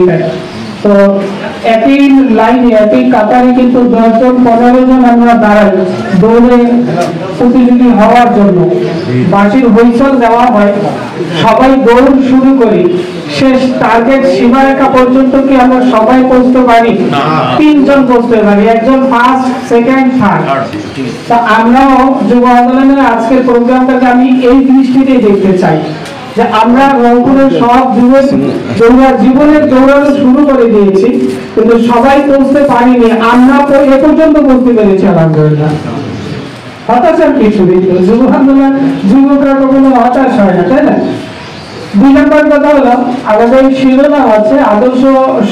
প্রতিযোগিতায়। তো একই লাইনে একই কাতারে কিন্তু 10 জন 15 জন আমরা দাঁড়াই দৌড়ে প্রতিযোগী হওয়ার জন্য। বাঁশির হুইসেল দেওয়া হয়, সবাই দৌড় শুরু করি, শেষ টার্গেট সীমারেখা পর্যন্ত কি আমরা সবাই পৌঁছতে পারি? 3 জন পৌঁছতে পারি, একজন ফার্স্ট, সেকেন্ড, থার্ড। তা আমরাও যুব আন্দোলনের আজকের প্রোগ্রামটাকে আমি এই দৃষ্টিতে দেখতে চাই যে আমরা রংপুরের সব জীবনের দৌড়ানো শুরু করে দিয়েছি, কিন্তু সবাই পৌঁছতে পারিনি, আমরা এ পর্যন্ত পৌঁছতে পেরেছি আলহামদুলিল্লাহ। হতাশার কিছু নেই, যুব আন্দোলন যুবকরা কখনো হতাশ হয় না, তাই না? 2 নম্বর কথা হলো আমাদের শিরোনাম আছে আদর্শ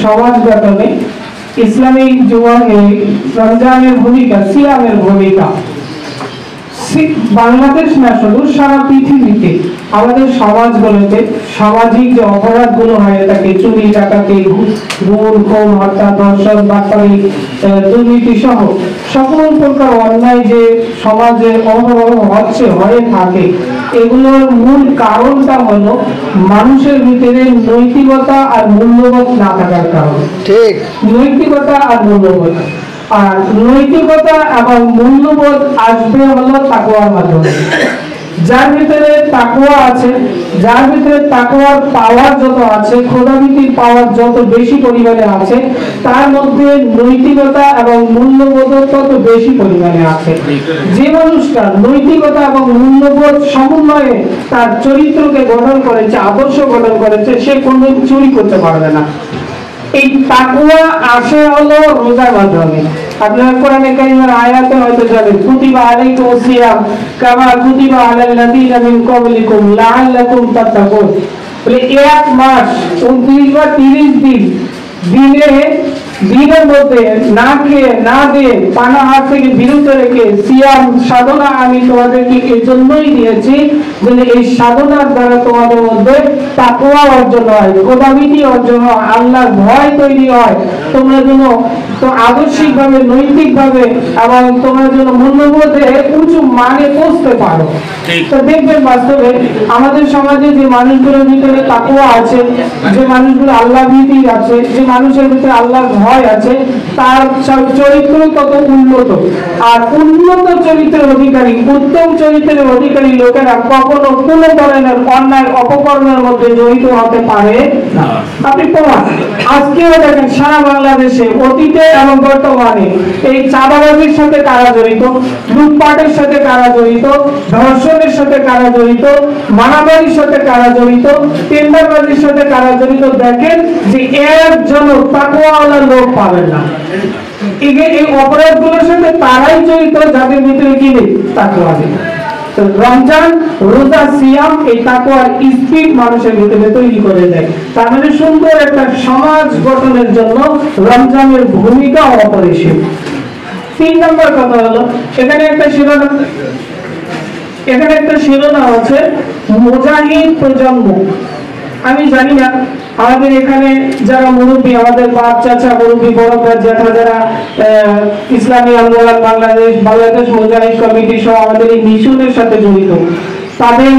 সমাজ গঠনে ইসলামিক যুবকে রমজানের ভূমিকা, সিয়ামের ভূমিকা। বাংলাদেশ না শুধু সারা পৃথিবীতে আমাদের সমাজগুলোতে সামাজিক যে অপরাধগুলো হয় থাকে, চুরি, ডাকাতি, গুম, খুন, হত্যা, ধর্ষণ, বাটপারি, দুর্নীতি সহ সকল প্রকার অন্যায় যে সমাজে অহরহ হয়ে থাকে, এগুলোর মূল কারণটা হলো মানুষের ভিতরে নৈতিকতা আর মূল্যবোধ না থাকার কারণে। ঠিক, নৈতিকতা আর মূল্যবোধ। আর নৈতিকতা এবং মূল্যবোধ আসবে হলো তাকওয়ার মাধ্যমে। যার ভিতরে তাকওয়া আছে, যার ভিতরে তাকওয়ার পাওয়ার যত আছে, খোদাভীতির পাওয়ার যত বেশি পরিমাণে আছে, তার মধ্যে নৈতিকতা এবং মূল্যবোধ তত বেশি পরিমাণে আছে। যে মানুষটা নৈতিকতা এবং মূল্যবোধ সমন্বয়ে তার চরিত্রকে গঠন করেছে, আদর্শ গঠন করেছে, সে কোনদিন চুরি করতে পারবে না। এই তাকওয়া আসে হলো রোজার মাধ্যমে। আপনারা কোরআনে কারীমের আয়াতে হয়তো জানেন, কুতিবা আলাইকুমুস সিয়াম কামা কুতিবা আলাল্লাযীনা মিন ক্বাবলিকুম লাআল্লাকুম তাত্তাকুন। বলে 1 মাস 29 বা 30 দিন দিনের মধ্যে না খেয়ে না দিয়ে পানাহার থেকে বিরত রেখে সিয়াম সাধনা আমি তোমাদেরকে এই জন্যই দিয়েছি যে এই সাধনার দ্বারা তোমাদের মধ্যে তাকওয়া অর্জন হয়, খোদাভীতি অর্জন হয়, আল্লাহর ভয় তৈরি হয়, তোমরা যেন তো আদর্শিক ভাবে, নৈতিক ভাবে এবং তোমরা যেন মূল্যবোধে উঁচু মানে পৌঁছতে পারো। তো দেখবেন বাস্তবে আমাদের সমাজে যে মানুষগুলোর ভিতরে তাকওয়া আছে, যে মানুষগুলো আল্লাহ ভীতি আছে, যে মানুষের ভিতরে আল্লাহর ভয় আছে, তার চরিত্র তত উন্নত। আর উন্নত চরিত্রের অধিকারী, উত্তম চরিত্রের অধিকারী লোকেরা কখনো কোনো ধরনের অন্যায় অপকর্মের মধ্যে জড়িত হতে পারে না। আপনি প্রমাণ আজকেও দেখেন সারা বাংলাদেশে অতীতে এবং বর্তমানে এই চাঁদাবাজির সাথে কারা জড়িত, লুটপাটের সাথে কারা জড়িত, ধর্ষণের সাথে কারা জড়িত, মারামারির সাথে কারা জড়িত, টেন্ডারবাজির সাথে কারা জড়িত, দেখেন যে একজন তাকওয়াওয়ালা লোক পাবেন না। এই অপরাধগুলোর সাথে তারাই জড়িত যাদের ভিতরে কি নেই, তাকওয়া নেই। রমজান, রোজা, সিয়াম এই তাকওয়ার স্পিরিট মানুষের ভিতরে তৈরি করে দেয়। তার মানে সুন্দর একটা সমাজ গঠনের জন্য রমজানের ভূমিকা অপরিসীম। 3 নম্বর কথা হলো এখানে একটা শিরোনাম আছে মুজাহিদ প্রজন্ম। আমি জানি না আমাদের এখানে যারা মুরব্বী, আমাদের বাপ চাচা মুরব্বী, বড় জ্যাঠা যারা ইসলামী আন্দোলন বাংলাদেশ মুজাহিদ কমিটি সহ আমাদের এই মিশনের সাথে জড়িত, তাদের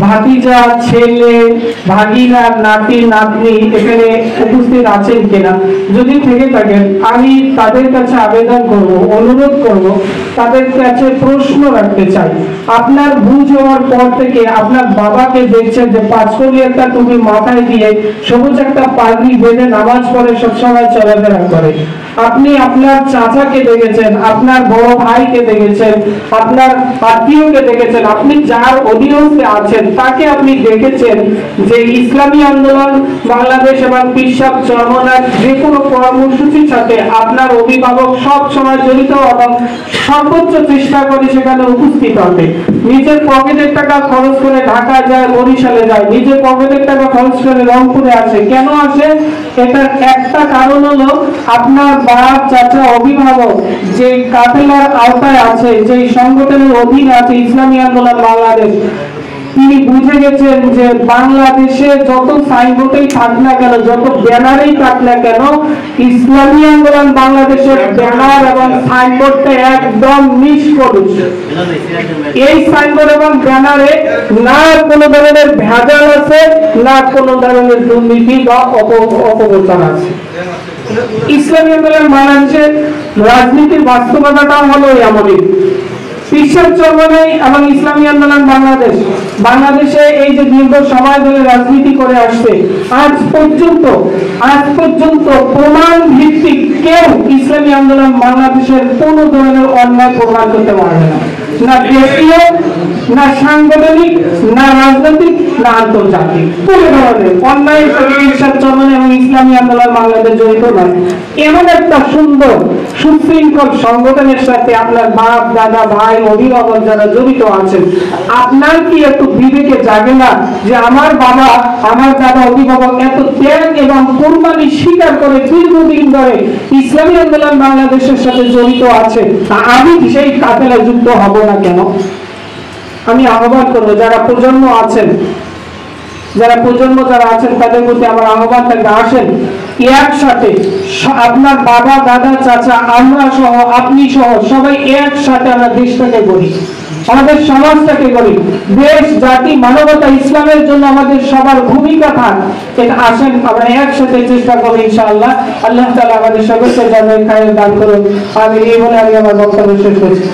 ভাতিজা, ছেলে, ভাগিনা, নাতি, নাতনি এখানে উপস্থিত আছেন কিনা, যদি থেকে থাকেন আমি তাদের কাছে আবেদন করব, অনুরোধ করব, তাদের কাছে প্রশ্ন রাখতে চাই। আপনার বুঝ হওয়ার পর থেকে আপনার বাবাকে দেখছেন যে 5 কলি একটা টুপি মাথায় দিয়ে সবুজ একটা পাগড়ি বেঁধে নামাজ পড়ে সবসময় চলাফেরা করে। আপনি আপনার চাচাকে দেখেছেন, আপনার বড় ভাইকে দেখেছেন, আপনার আত্মীয়কে দেখেছেন, আপনি যার অধীনস্থে আছেন তাকে আপনি দেখেছেন যে ইসলামী আন্দোলন বাংলাদেশ এবং পিসাব চরমনার যে কোনো কর্মসূচির সাথে আপনার অভিভাবক সব সময় জড়িত এবং সর্বোচ্চ চেষ্টা করে সেখানে উপস্থিত হতে। নিজের পকেটের টাকা খরচ করে ঢাকা যায়, বরিশালে যায়, নিজের পকেটের টাকা খরচ করে রংপুরে আসে। কেন আসে? এটার একটা কারণ হলো আপনার বাপ, চাচা, অভিভাবক যে কাফেলার আওতায় আছে, যে সংগঠনের অধীনে আছে ইসলামী আন্দোলন বাংলাদেশ, তিনি বুঝে গেছেন যে বাংলাদেশে যত সাইনবোর্ডেই থাক না কেন, যত ব্যানারেই থাক না কেন, ইসলামী আন্দোলন বাংলাদেশের ব্যানার এবং সাইনবোর্ডটা একদম নিষ্কলুষ। এই সাইনবোর্ড এবং ব্যানারে না কোনো ধরনের ভেজাল আছে, না কোনো ধরনের দুর্নীতি বা অপপ্রচার আছে। ইসলামী আন্দোলন বাংলাদেশের রাজনীতির বাস্তবতাটা হলো এমনই। ঈশ্বর চরমনাই এবং ইসলামী আন্দোলন বাংলাদেশে এই যে দীর্ঘ সময় ধরে রাজনীতি করে আসছে, আজ পর্যন্ত প্রমাণ ভিত্তিক কেউ ইসলামী আন্দোলন বাংলাদেশের কোন ধরনের অন্যায় প্রমাণ করতে পারবে না, না দেশীয়, না সাংগঠনিক, না রাজনৈতিক, না আন্তর্জাতিক। কোন ধরনের অন্যায় ঈশ্বর চরমনাই এবং ইসলামী আন্দোলন বাংলাদেশ জড়িত নয়। এমন একটা সুন্দর সুশৃঙ্খল সংগঠনের সাথে আপনার বাপ, দাদা, ভাই, অভিভাবক যারা জড়িত আছেন, আপনার কি একটু বিবেকে জাগে না যে আমার বাবা, আমার দাদা, অভিভাবক এত ত্যাগ এবং কোরবানি স্বীকার করে দীর্ঘদিন ধরে ইসলামী আন্দোলন বাংলাদেশের সাথে জড়িত আছে, আমি সেই কাফেলায় যুক্ত হব না কেন? আমি আহ্বান করবো যারা প্রজন্ম আছেন তাদের প্রতি আমার আহ্বান থাকবে, আসেন একসাথে আপনার বাবা, দাদা, চাচা, আমরা সহ, আপনি সহ সবাই একসাথে আমরা দেশটাকে গড়ি, আমাদের সমাজটাকে গড়ি। দেশ, জাতি, মানবতা, ইসলামের জন্য আমাদের সবার ভূমিকা থাক। এটা আসেন আমরা একসাথে চেষ্টা করি ইনশাআল্লাহ। আল্লাহ তাআলা আমাদের সকলকে জান্নাতুল খায়র দান করুন। আমি এই বলে আমি আমার বক্তব্য শেষ করছি।